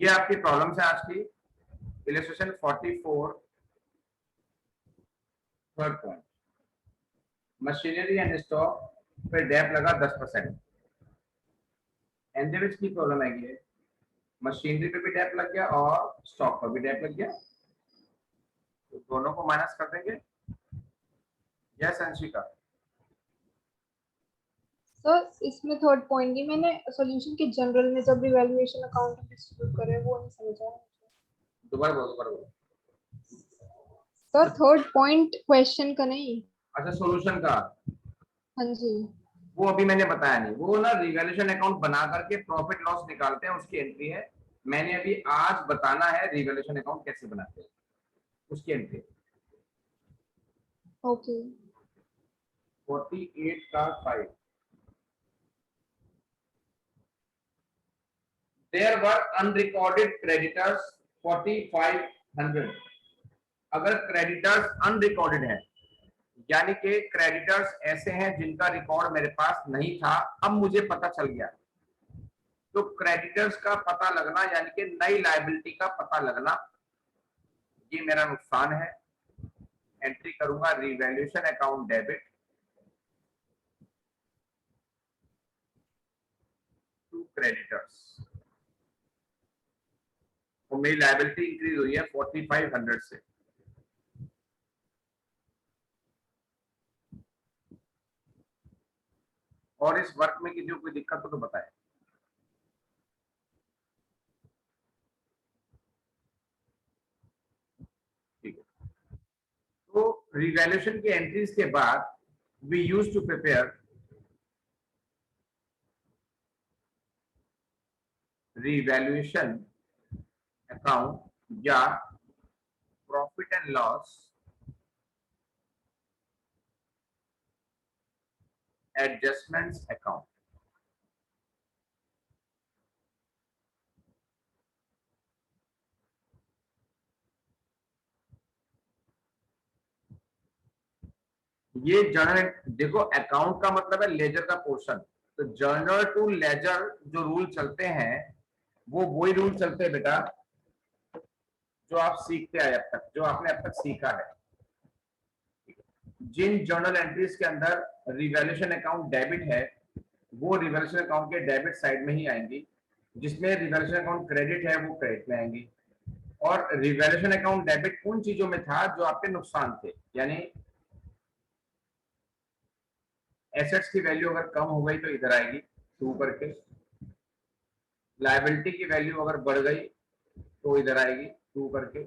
ये आपकी प्रॉब्लम है आज की। Illustration 44 third point, machinery and stock पे डैप लगा 10%। एंड की प्रॉब्लम है ये, मशीनरी पे भी डैप लग गया और स्टॉक पर भी डैप लग गया, तो दोनों को माइनस कर देंगे। यस अंशिका। सर इसमें थर्ड पॉइंट की मैंने सॉल्यूशन के जनरल में जब रिवैल्यूएशन अकाउंट डिस्ट्रीब्यूट करे वो नहीं समझा। दोबारा बोलो। सर थर्ड पॉइंट क्वेश्चन का नहीं। अच्छा, सॉल्यूशन का। हाँ जी। वो अभी मैंने बताया नहीं, वो ना रिवैल्यूएशन अकाउंट बना करके प्रॉफिट लॉस निकालते हैं, उसकी एंट्री है। मैंने अभी आज बताना है रिवैल्यूएशन अकाउंट कैसे बनाते हैं, उसकी एंट्री। ओके। 48 का 5। There were unrecorded creditors 4500। अगर क्रेडिटर्स अनरिकॉर्डेड है, यानी कि क्रेडिटर्स ऐसे हैं जिनका रिकॉर्ड मेरे पास नहीं था, अब मुझे पता चल गया, तो क्रेडिटर्स का पता लगना यानी कि नई लायबिलिटी का पता लगना, ये मेरा नुकसान है। एंट्री करूंगा revaluation account debit to creditors. तो मेरी लायबिलिटी इंक्रीज हुई है 4500 से। और इस वर्क में किसी को कोई दिक्कत हो तो बताएं। ठीक है, तो रिवैल्यूएशन की एंट्रीज के बाद we use to prepare revaluation account या profit and loss adjustments account. ये जर्नल, देखो अकाउंट का मतलब है लेजर का पोर्शन, तो जर्नल टू लेजर जो रूल चलते हैं वो वही रूल चलते हैं बेटा जो आप सीखते आए अब तक, जो आपने अब तक सीखा है। जिन जर्नल एंट्रीज के अंदर रिवैल्यूएशन अकाउंट डेबिट है, वो रिवैल्यूएशन अकाउंट के डेबिट साइड में ही आएंगी। जिसमें रिवैल्यूएशन अकाउंट क्रेडिट है वो क्रेडिट में आएंगी। और रिवैल्यूएशन अकाउंट डेबिट उन चीजों में था जो आपके नुकसान थे, यानी एसेट्स की वैल्यू अगर कम हो गई तो इधर आएगी टू करके, लायबिलिटी की वैल्यू अगर बढ़ गई तो इधर आएगी टू करके,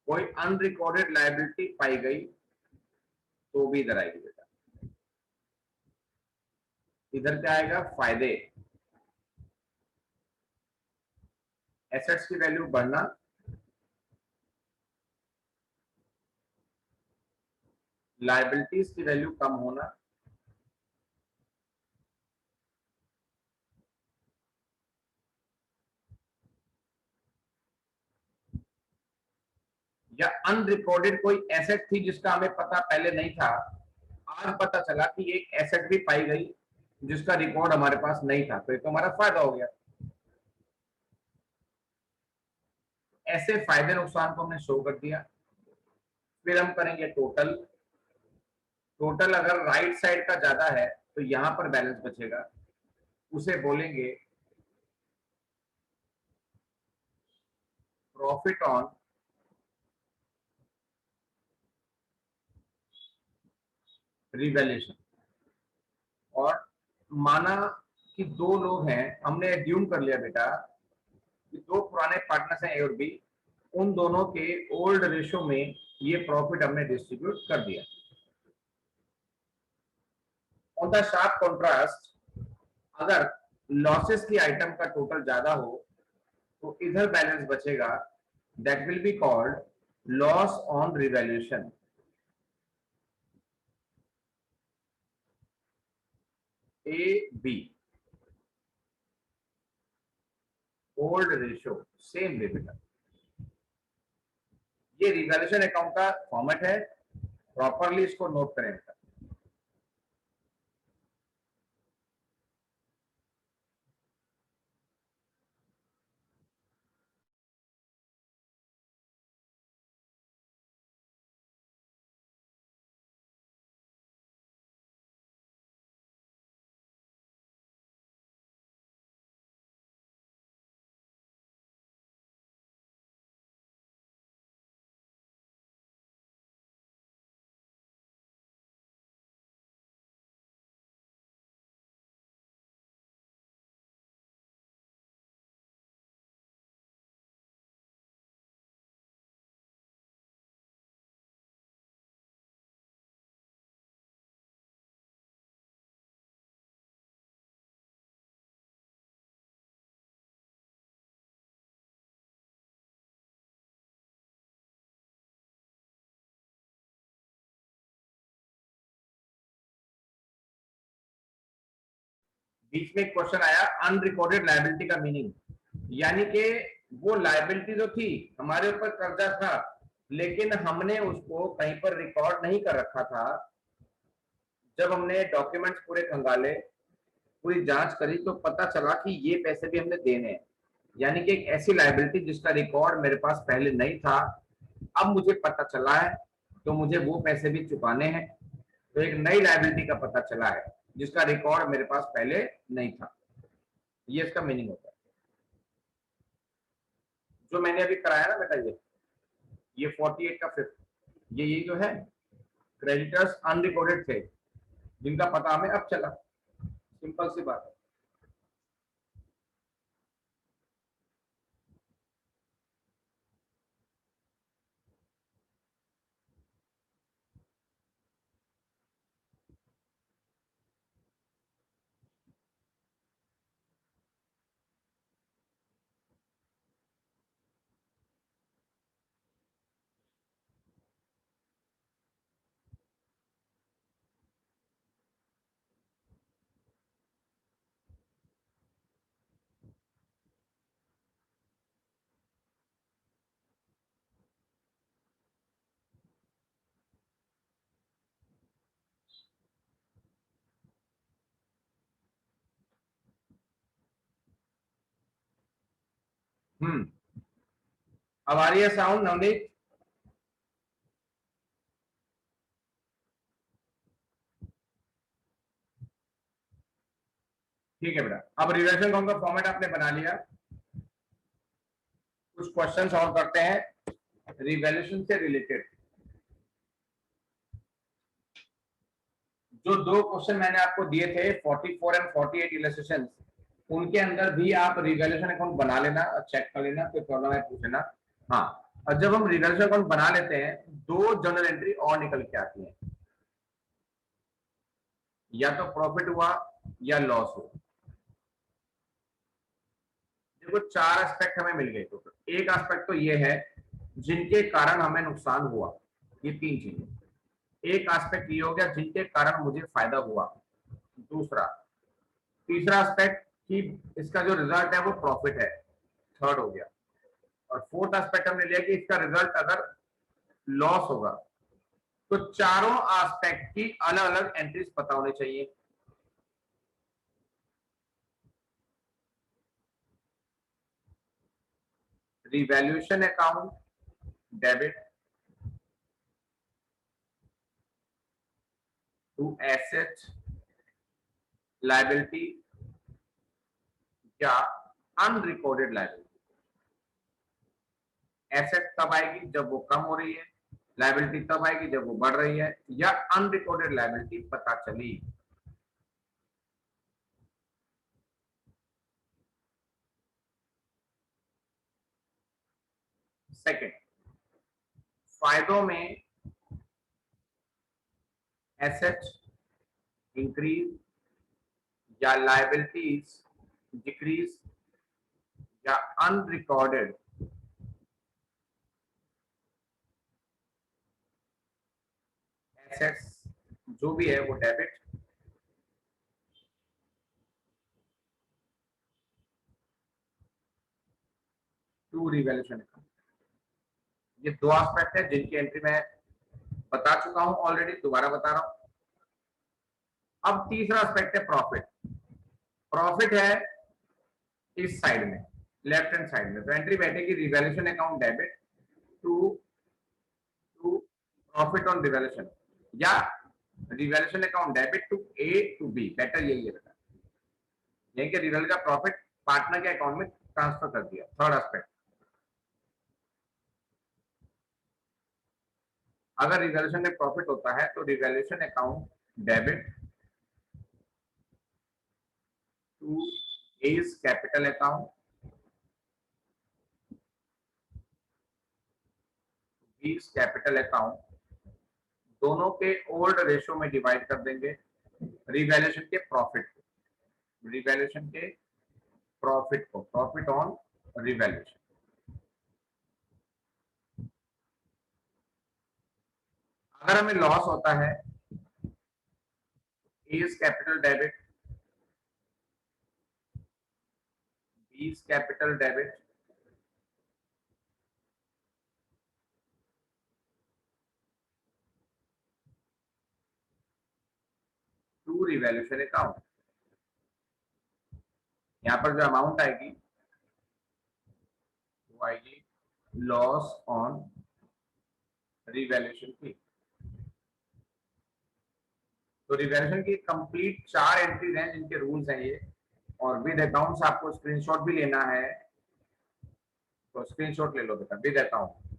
कोई अनरिकॉर्डेड लायबिलिटी पाई गई तो भी इधर आएगी बेटा। इधर क्या आएगा, फायदे, एसेट्स की वैल्यू बढ़ना, लायबिलिटीज की वैल्यू कम होना, या अनरिकॉर्डेड कोई एसेट थी जिसका हमें पता पहले नहीं था, आज पता चला कि एक एसेट भी पाई गई जिसका रिकॉर्ड हमारे पास नहीं था, तो ये तो हमारा फायदा हो गया। ऐसे फायदे नुकसान को हमने शो कर दिया। फिर हम करेंगे टोटल। टोटल अगर राइट साइड का ज्यादा है तो यहां पर बैलेंस बचेगा, उसे बोलेंगे प्रॉफिट ऑन रिवैल्यूएशन। और माना कि दो लोग हैं, हमने एज्यूम कर लिया बेटा कि दो पुराने पार्टनर्स हैं ए और बी, उन दोनों के ओल्ड रेशो में ये प्रॉफिट हमने डिस्ट्रीब्यूट कर दिया। ऑन द शार्प कॉन्ट्रास्ट, अगर लॉसेस की आइटम का टोटल ज्यादा हो तो इधर बैलेंस बचेगा, that will be called loss on revaluation. A B old ratio same way बेटा। ये रिवैल्यूएशन अकाउंट का फॉर्मेट है, प्रॉपरली इसको नोट करें बेटा। बीच में एक क्वेश्चन आया अनरिकॉर्डेड लायबिलिटी का मीनिंग, यानी कि वो लायबिलिटी जो थी, हमारे ऊपर कर्जा था लेकिन हमने उसको कहीं पर रिकॉर्ड नहीं कर रखा था। जब हमने डॉक्यूमेंट्स पूरे खंगाले, पूरी जांच करी, तो पता चला कि ये पैसे भी हमने देने हैं, यानी कि एक ऐसी लायबिलिटी जिसका रिकॉर्ड मेरे पास पहले नहीं था, अब मुझे पता चला है तो मुझे वो पैसे भी चुकाने हैं। तो एक नई लायबिलिटी का पता चला है जिसका रिकॉर्ड मेरे पास पहले नहीं था, ये इसका मीनिंग होता है। जो मैंने अभी कराया ना बेटा, ये 48 का फिफ्थ, ये जो है क्रेडिटर्स अनरिकॉर्डेड थे जिनका पता हमें अब चला, सिंपल सी बात है। अब आ रही है साउंड नवनीत? ठीक है बेटा, अब रिवर्सल अकाउंट का फॉर्मेट आपने बना लिया। कुछ क्वेश्चन सॉल्व करते हैं रिवैल्यूएशन से रिलेटेड। जो दो क्वेश्चन मैंने आपको दिए थे 44 एंड 48 इलस्ट्रेशन, उनके अंदर भी आप रिवैल्यूएशन अकाउंट बना लेना और चेक कर लेना, कोई प्रॉब्लम है पूछना। हाँ, और जब हम रिवैल्यूएशन अकाउंट बना लेते हैं, दो जर्नल एंट्री और निकल के आती है, या तो प्रॉफिट हुआ या लॉस हुआ। देखो चार एस्पेक्ट हमें मिल गए। तो एक एस्पेक्ट तो ये है जिनके कारण हमें नुकसान हुआ, ये तीन चीजें। एक एस्पेक्ट ये हो गया जिनके कारण मुझे फायदा हुआ। दूसरा, तीसरा एस्पेक्ट कि इसका जो रिजल्ट है वो प्रॉफिट है, थर्ड हो गया। और फोर्थ एस्पेक्ट हमने लिया कि इसका रिजल्ट अगर लॉस होगा। तो चारों एस्पेक्ट की अलग अलग एंट्रीज पता होनी चाहिए। Revaluation account debit to asset liability या अनरिकॉर्डेड लायबिलिटी। एसेट तब आएगी जब वो कम हो रही है, लायबिलिटी तब आएगी जब वो बढ़ रही है, या अनरिकॉर्डेड लायबिलिटी पता चली। सेकंड, फायदों में एसेट इंक्रीज या लायबिलिटीज डिक्रीज या अनरिकॉर्डेड एसेट्स जो भी है वो डेबिट टू रिवैल्यूएशन अकाउंट। ये दो एस्पेक्ट है जिनकी एंट्री मैं बता चुका हूं ऑलरेडी, दोबारा बता रहा हूं। अब तीसरा एस्पेक्ट है प्रॉफिट। प्रॉफिट है इस साइड में, लेफ्ट हैंड साइड में। तो एंट्री बैठेगी revaluation account debit to to profit on revaluation, या revaluation account debit to A to B. Better यही है बेटा, यही कि रिवैल्यू का प्रॉफिट पार्टनर के अकाउंट में ट्रांसफर कर दिया। थर्ड एस्पेक्ट, अगर रिवैल्यूएशन में प्रॉफिट होता है तो revaluation account debit to A's capital account, B's capital account, दोनों के ओल्ड रेशियो में डिवाइड कर देंगे रिवैल्यूएशन के प्रॉफिट को, रिवैल्यूएशन के प्रॉफिट को, प्रॉफिट ऑन रिवैल्यूएशन। अगर हमें लॉस होता है, as capital debit is capital debit, to revaluation account. यहाँ पर जो अमाउंट आएगी वो आएगी लॉस ऑन रिवैल्यूएशन की। तो रिवैल्यूएशन की कंप्लीट 4 एंट्रीज हैं जिनके रूल्स हैं ये, और विद अकाउंट्स आपको स्क्रीनशॉट भी लेना है तो स्क्रीनशॉट ले लो बेटा विद अकाउंट।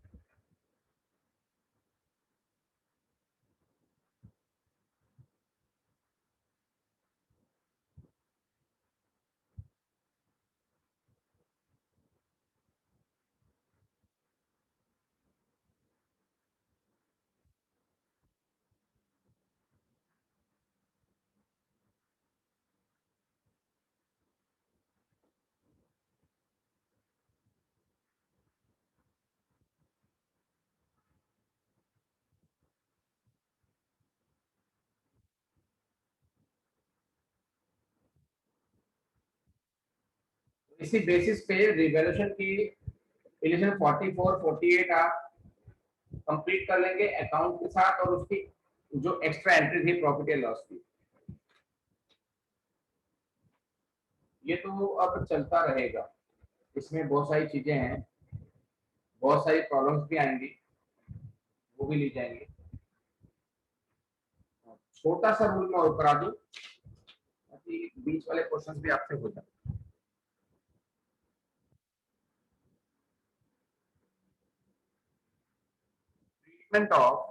इसी बेसिस पे रिवैल्यूएशन की इलेक्शन 44 48 आप कंप्लीट कर लेंगे अकाउंट के साथ, और उसकी जो एक्स्ट्रा एंट्री थी प्रॉफिट या लॉस की, ये तो अब चलता रहेगा। इसमें बहुत सारी चीजें हैं, बहुत सारी प्रॉब्लम्स भी आएंगी, वो भी ली जाएंगी। छोटा सा रूल मैं और करा दूं ताकि बीच वाले क्वेश्चंस भी आपसे हो जाए। ट्रीटमेंट ऑफ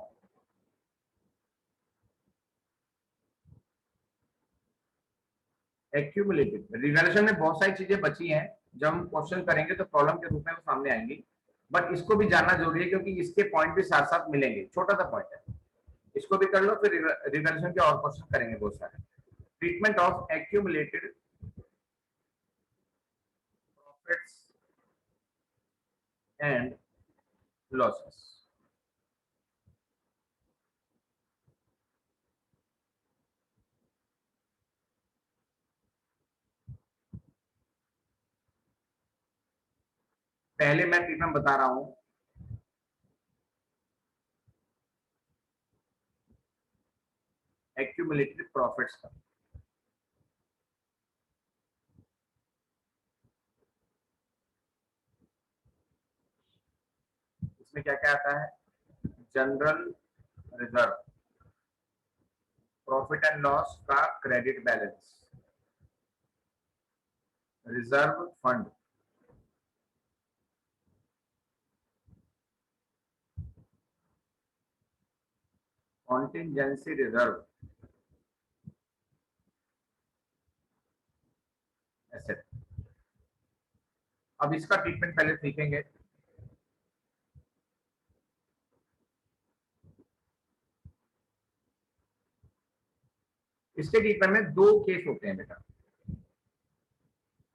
एक्यूमुलेटेड रिवैल्यूएशन में बहुत सारी चीजें बची हैं, जब हम क्वेश्चन करेंगे तो प्रॉब्लम के रूप में वो सामने आएंगी, बट इसको भी जानना जरूरी है क्योंकि इसके पॉइंट भी साथ साथ मिलेंगे। छोटा सा पॉइंट है, इसको भी कर लो, फिर रिवैल्यूएशन के और क्वेश्चन करेंगे बहुत सारे। Treatment of accumulated profits and losses. पहले मैं ट्रीटमेंट बता रहा हूं, एक्यूमुलेटेड प्रॉफिट्स का। इसमें क्या क्या आता है? General reserve, profit and loss का credit balance, reserve fund, contingency reserve, asset. अब इसका ट्रीटमेंट पहले सीखेंगे। इसके ट्रीटमेंट में 2 केस होते हैं बेटा,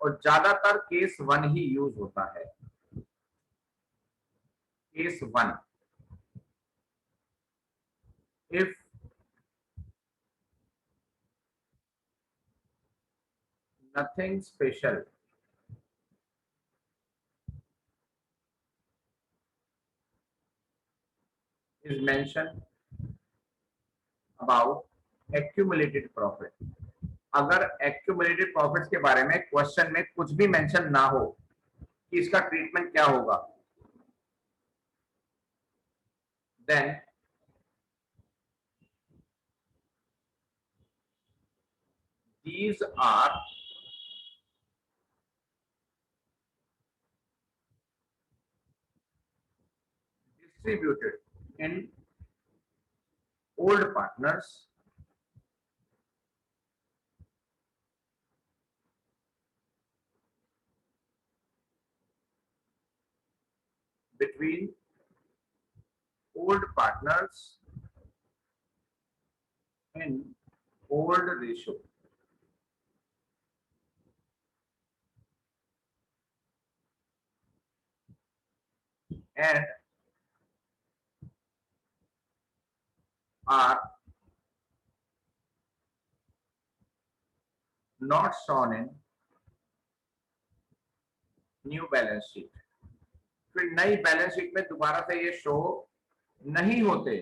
और ज्यादातर केस 1 ही यूज होता है। Case 1, if nothing special is mentioned about accumulated profit। अगर accumulated profits के बारे में क्वेश्चन में कुछ भी मेंशन ना हो कि इसका ट्रीटमेंट क्या होगा, then these are distributed in old partners between old partners in old ratio and are not shown in new balance sheet, फिर नई बैलेंस शीट में दोबारा से ये शो नहीं होते।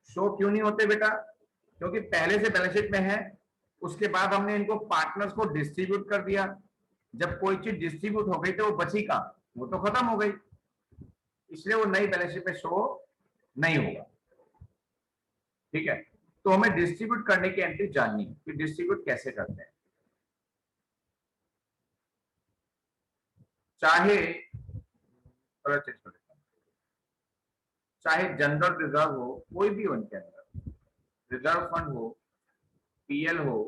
शो क्यों नहीं होते बेटा? क्योंकि पहले से बैलेंस शीट में है, उसके बाद हमने इनको पार्टनर्स को डिस्ट्रीब्यूट कर दिया। जब कोई चीज डिस्ट्रीब्यूट हो गई तो वो बची कहां? वो तो खत्म हो गई, इसलिए वो नई बैलेंस शीट में शो नहीं होगा। ठीक है, तो हमें डिस्ट्रीब्यूट करने की एंट्री जाननी है कि डिस्ट्रीब्यूट कैसे करते हैं। चाहे कलर चेंज कर देता हूं, चाहे जनरल रिजर्व हो, कोई भी हो, इनके अंदर रिजर्व फंड हो, पीएल हो,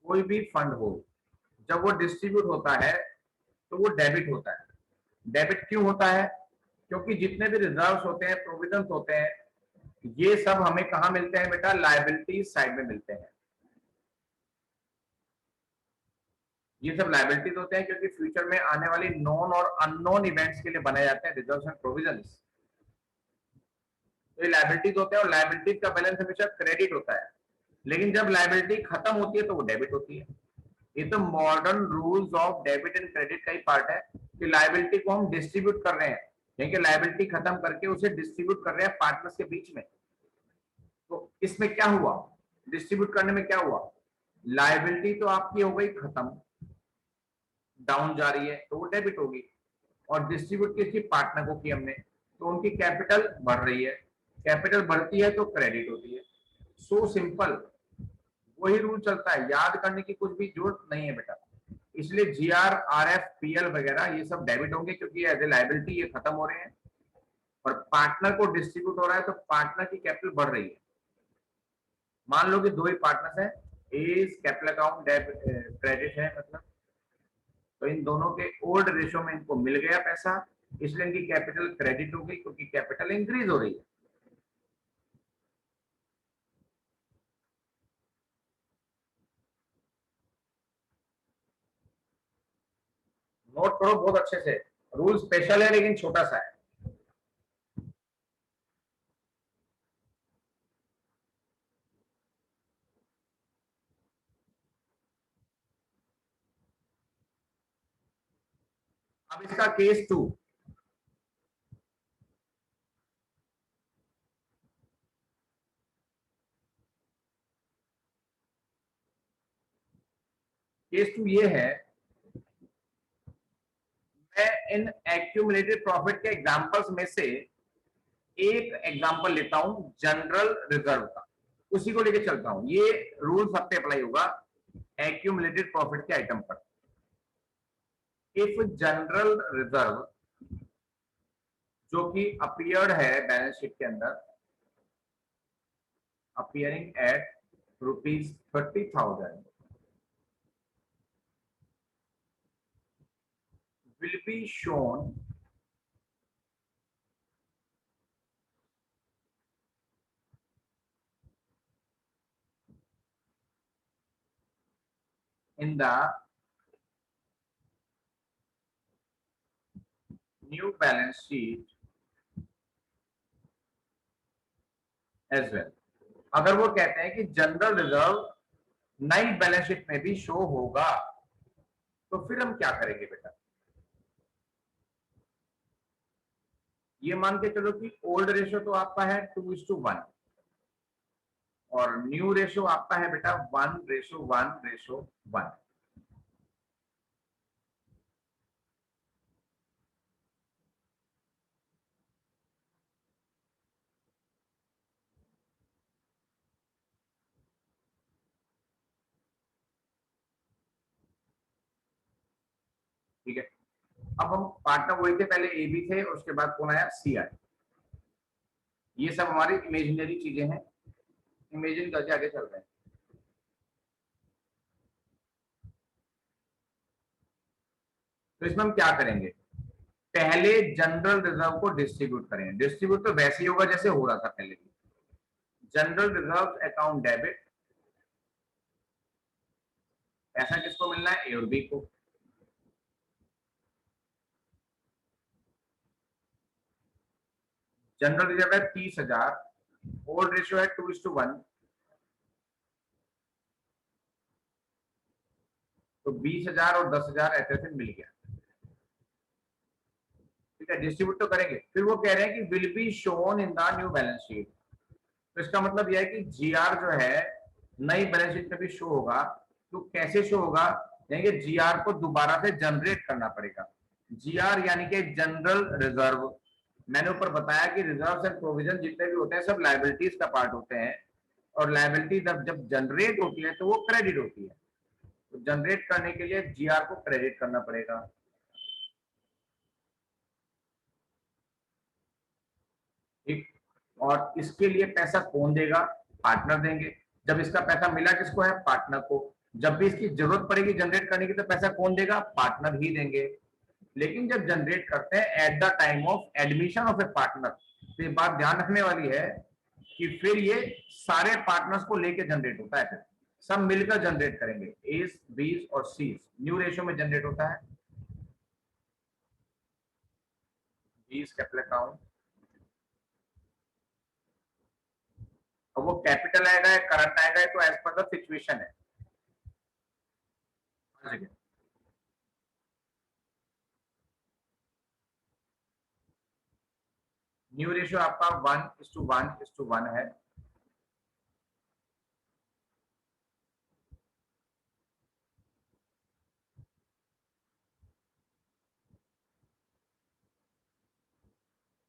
कोई भी फंड हो, जब वो डिस्ट्रीब्यूट होता है तो वो डेबिट होता है। डेबिट क्यों होता है? क्योंकि जितने भी रिजर्व्स होते हैं, प्रोविजंस होते हैं, ये सब हमें कहां मिलते हैं बेटा? लायबिलिटी साइड में मिलते हैं। ये सब लायबिलिटीज होते हैं क्योंकि फ्यूचर में आने वाली नॉन और अननोन इवेंट्स के लिए बनाए जाते हैं रिजर्व्स एंड प्रोविजंस। तो ये लायबिलिटीज होते हैं और लायबिलिटीज का बैलेंस हमेशा क्रेडिट होता है, लेकिन जब लायबिलिटी खत्म होती है तो वो डेबिट होती है। ये तो modern rules of debit and credit का ही पार्ट है कि लायबिलिटी को हम डिस्ट्रीब्यूट कर रहे हैं, क्योंकि लायबिलिटी खत्म करके उसे डिस्ट्रीब्यूट कर रहे हैं पार्टनर्स के बीच में। तो इसमें क्या हुआ? डिस्ट्रीब्यूट करने में क्या हुआ? लायबिलिटी तो आपकी हो गई खत्म, डाउन जा रही है तो वो डेबिट होगी, और डिस्ट्रीब्यूट किसी पार्टनर को की हमने तो उनकी कैपिटल बढ़ रही है, कैपिटल बढ़ती है तो क्रेडिट होती है। सो सिंपल, वही रूल चलता है, याद करने की कुछ भी जरूरत नहीं है बेटा। इसलिए जीआर, आरएफ, पीएल वगैरह ये सब डेबिट होंगे क्योंकि एज ए लायबिलिटी ये खत्म हो रहे हैं, और पार्टनर को डिस्ट्रीब्यूट हो रहा है तो पार्टनर की कैपिटल बढ़ रही है। मान लो कि दो ही पार्टनर्स हैं, ए कैपिटल अकाउंट क्रेडिट है मतलब, तो इन दोनों के ओल्ड रेशो में इनको मिल गया पैसा, इसलिए इनकी कैपिटल क्रेडिट हो गई क्योंकि कैपिटल इंक्रीज हो रही है। नोट करो बहुत अच्छे से, रूल स्पेशल है लेकिन छोटा सा है। अब इसका केस 2, केस 2 ये है, मैं इन एक्यूमुलेटेड प्रॉफिट के एग्जांपल्स में से एक एग्जांपल लेता हूं जनरल रिजर्व का, उसी को लेके चलता हूं। ये रूल सब पे अप्लाई होगा एक्यूमुलेटेड प्रॉफिट के आइटम पर। इफ जनरल रिजर्व जो कि अपीयर्ड है बैलेंस शीट के अंदर, appearing eight ₹30,000 will be shown in the new balance sheet as well। अगर वो कहते हैं कि जनरल रिजर्व नई बैलेंस शीट में भी शो होगा, तो फिर हम क्या करेंगे बेटा? ये मान के चलो कि ओल्ड रेशो तो आपका है 2:1 और न्यू रेशो आपका है बेटा 1:1:1। ठीक है, अब हम पार्टनर वही थे, पहले ए बी थे और उसके बाद कौन आया? सी आया। ये सब हमारी इमेजिनरी चीजें हैं, इमेजिन करके आगे चल रहे हैं। तो इसमें हम क्या करेंगे? पहले जनरल रिजर्व को डिस्ट्रीब्यूट करेंगे। डिस्ट्रीब्यूट तो वैसे ही होगा जैसे हो रहा था पहले भी, जनरल रिजर्व अकाउंट डेबिट, पैसा किसको मिलना है? ए और बी को। जनरल रिजर्व है 30,000, ओल्ड रेशियो है 2:1, तो 20,000 और 10,000 ऐसे मिल गया, ठीक है, डिस्ट्रीब्यूट तो करेंगे। फिर वो कह रहे हैं कि will be shown in the new balance sheet, तो इसका मतलब यह है कि जीआर जो है नई बैलेंस शीट में भी शो होगा। तो कैसे शो होगा, यानी कि जीआर को दोबारा से जनरेट करना पड़ेगा। जीआर यानी कि जनरल रिजर्व, मैंने ऊपर बताया कि रिजर्व एंड प्रोविजन जितने भी होते हैं सब लायबिलिटीज का पार्ट होते हैं, और लायबिलिटी जब जनरेट होती है तो वो क्रेडिट होती है, तो जनरेट करने के लिए जीआर को क्रेडिट करना पड़ेगा। ठीक, और इसके लिए पैसा कौन देगा, पार्टनर देंगे। जब इसका पैसा मिला किसको है, पार्टनर को। जब भी इसकी जरूरत पड़ेगी जनरेट करने की तो पैसा कौन देगा, पार्टनर ही देंगे। लेकिन जब जनरेट करते हैं at the time of admission of A partner, तो ये बात ध्यान रखने वाली है कि फिर ये सारे पार्टनर्स को लेके जनरेट होता है, फिर सब मिलकर जनरेट करेंगे। एस, बीस और सी न्यू रेशियो में जनरेट होता है। बीस कैपिटल अकाउंट, और वो कैपिटल आएगा या करंट आएगा तो एज पर द सिचुएशन है। न्यू रेशियो आपका 1:1:1 है।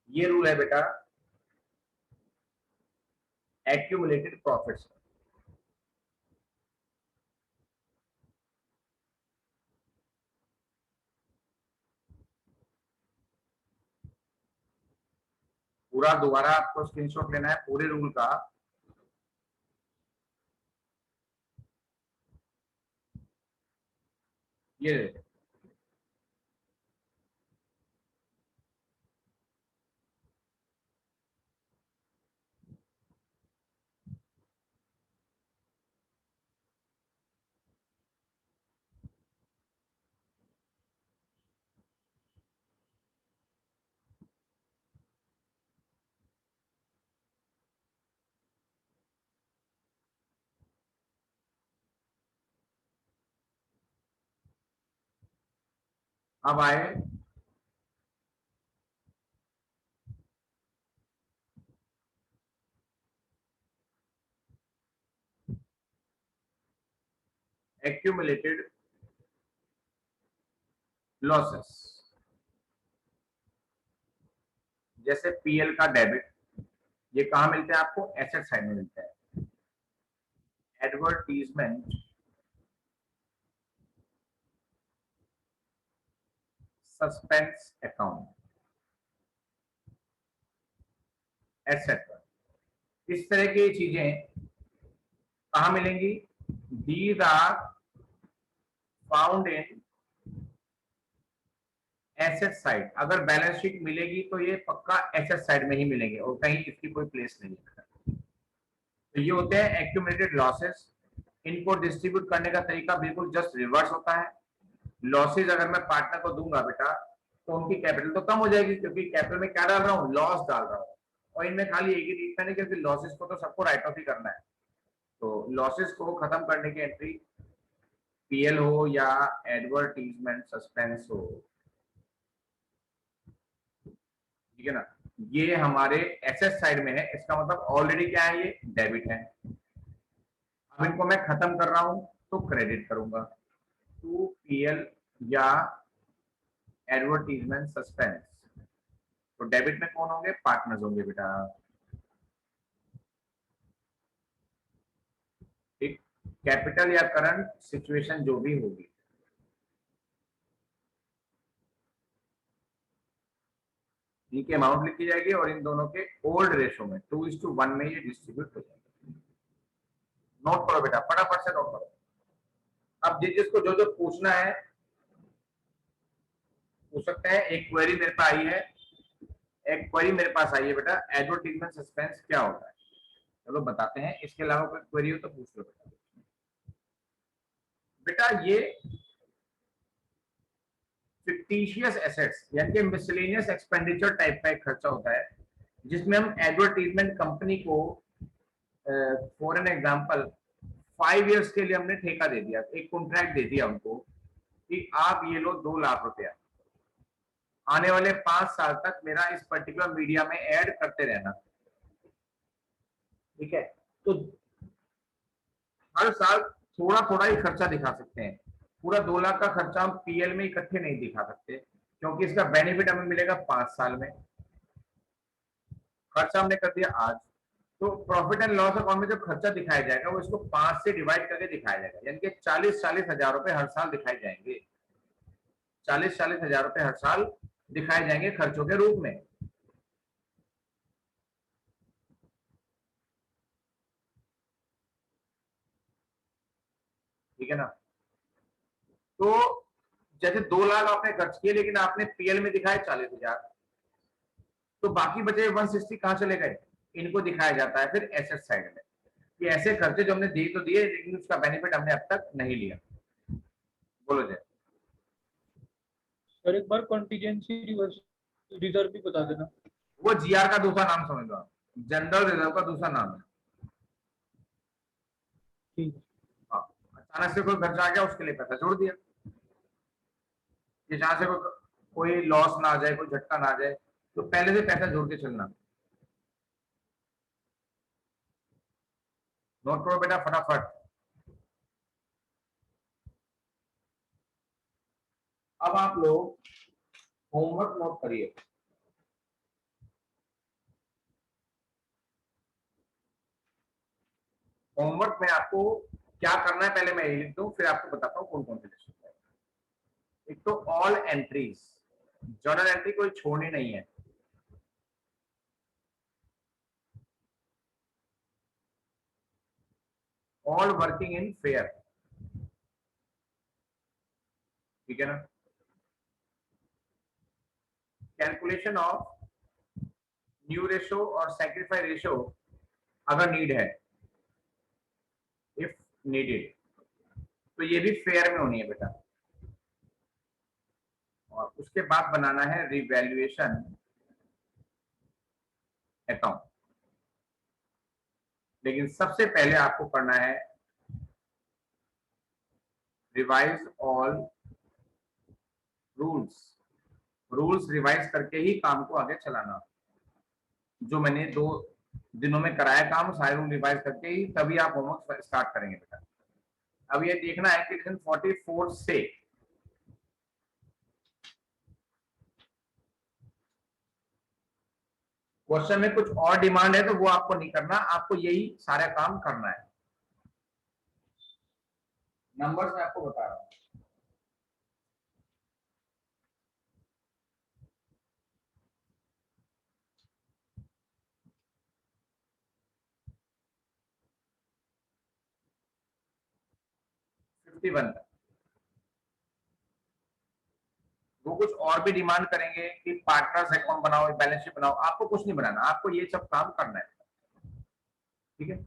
ये रूल है बेटा एक्यूमुलेटेड प्रॉफिट्स। पूरा दोबारा आपको स्क्रीनशॉट लेना है पूरे रूल का। ये अब आए एक्यूमुलेटेड लॉसेस। जैसे पीएल का डेबिट, ये कहां मिलते हैं आपको, एसेट साइड में मिलते हैं। एडवर्टीजमेंट सस्पेंस अकाउंट, एसेट पर। इस तरह की चीजें कहां मिलेंगी, these are found in asset side. अगर बैलेंस शीट मिलेगी तो ये पक्का एसेट साइड में ही मिलेंगे और कहीं इसकी कोई प्लेस नहीं है। तो ये होते हैं एक्यूमुलेटेड लॉसेस। इनको डिस्ट्रीब्यूट करने का तरीका बिल्कुल जस्ट रिवर्स होता है। लॉसेज अगर मैं पार्टनर को दूंगा बेटा तो उनकी कैपिटल तो कम हो जाएगी, क्योंकि कैपिटल में क्या डाल रहा हूँ, लॉस डाल रहा हूँ। और इनमें खाली एक ही ट्रीटमेंट है, क्योंकि लॉसेज को तो सबको राइट ऑफ ही करना है। तो लॉसेज को खत्म करने की एंट्री पीएल हो या एडवर्टीजमेंट सस्पेंस हो, ठीक है ना, ये हमारे एसेट साइड में है। इसका मतलब ऑलरेडी क्या है, ये डेबिट है। अब इनको मैं खत्म कर रहा हूं तो क्रेडिट करूंगा टू पीएल या एडवर्टीजमेंट सस्पेंस। तो डेबिट में कौन होंगे, पार्टनर्स होंगे बेटा। ठीक, कैपिटल या करंट सिचुएशन जो भी होगी, इनकी अमाउंट लिखी जाएगी और इन दोनों के ओल्ड रेशो में 2:1 में ये डिस्ट्रीब्यूट हो जाएगा। नोट करो बेटा, फटाफट से नोट करो। अब जिसको जो जो पूछना है पूछ सकते हैं। एक क्वेरी मेरे पास आई है, एक क्वेरी मेरे पास आई है बेटा, एडवर्टीजमेंट सस्पेंस क्या होता है, चलो बताते हैं। इसके अलावा कोई क्वेरी हो तो पूछ लो बेटा। बेटा ये फिक्टिशियस एसेट्स यानी कि मिसलेनियस एक्सपेंडिचर टाइप का एक खर्चा होता है, जिसमें हम एडवर्टीजमेंट कंपनी को फॉर एन एग्जांपल 5 इयर्स के लिए हमने ठेका दे दिया, एक कॉन्ट्रैक्ट दे दिया उनको कि आप ये लो 2 लाख रुपया, आने वाले 5 साल तक मेरा इस पर्टिकुलर मीडिया में ऐड करते रहना, ठीक है। तो हर साल थोड़ा थोड़ा ही खर्चा दिखा सकते हैं, पूरा 2 लाख का खर्चा हम पीएल में इकट्ठे नहीं दिखा सकते, क्योंकि इसका बेनिफिट हमें मिलेगा 5 साल में। खर्चा हमने कर दिया आज, तो प्रॉफिट एंड लॉस अकाउंट में जब खर्चा दिखाया जाएगा वो इसको 5 से डिवाइड करके दिखाया जाएगा, यानी कि 40-40 हजार रुपए हर साल दिखाए जाएंगे, 40-40 हजार रुपए हर साल दिखाए जाएंगे खर्चों के रूप में। ठीक है ना। तो जैसे 2 लाख आपने खर्च किए, लेकिन आपने पीएल में दिखाए 40,000, तो बाकी बचे 160 कहां चले गए, इनको दिखाया जाता है फिर एसेट साइड में। ये ऐसे खर्चे जो हमने दिए तो दिए, लेकिन उसका बेनिफिट हमने अब तक नहीं लिया। बोलो जय। सर एक बार कॉन्टीजेंसी रिजर्व भी बता देना। वो जीआर का दूसरा नाम समझ लो, जनरल रिजर्व का दूसरा नाम है। ठीक है। हाँ, अचानक से कोई खर्चा आ गया, उसके लिए पैसा जोड़ दिया, कि जहां से कोई लॉस ना आ जाए, कोई झटका ना आ जाए, तो पहले से पैसा जोड़ के चलना। नोट करो बेटा फटाफट। अब आप लोग होमवर्क नोट करिए। होमवर्क में आपको क्या करना है, पहले मैं ये लिख दूं, फिर आपको बताता हूँ कौन कौन से लेसन है। एक तो ऑल एंट्रीज, जर्नल एंट्री कोई छोड़नी नहीं है। ऑल वर्किंग इन फेयर, ठीक है ना। कैलकुलेशन ऑफ न्यू रेशो और सैक्रिफाइस रेशो अगर नीड है, इफ नीडेड, तो ये भी फेयर में होनी है बेटा। और उसके बाद बनाना है रिवैल्यूएशन अकाउंट, लेकिन सबसे पहले आपको करना है revise all rules. Rules revise करके ही काम को आगे चलाना। जो मैंने 2 दिनों में कराया काम, सारे रूल रिवाइज करके ही तभी आप होमवर्क स्टार्ट करेंगे बेटा। अब ये देखना है कि लेसन 44 से क्वेश्चन में कुछ और डिमांड है तो वो आपको नहीं करना, आपको यही सारा काम करना है। नंबर्स मैं आपको बता रहा हूं। वो कुछ और भी डिमांड करेंगे कि पार्टनर्स अकाउंट बनाओ, बैलेंस शीट बनाओ, आपको कुछ नहीं बनाना, आपको ये सब काम करना है, ठीक है।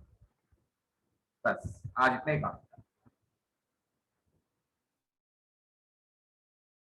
बस आज इतने ही काम।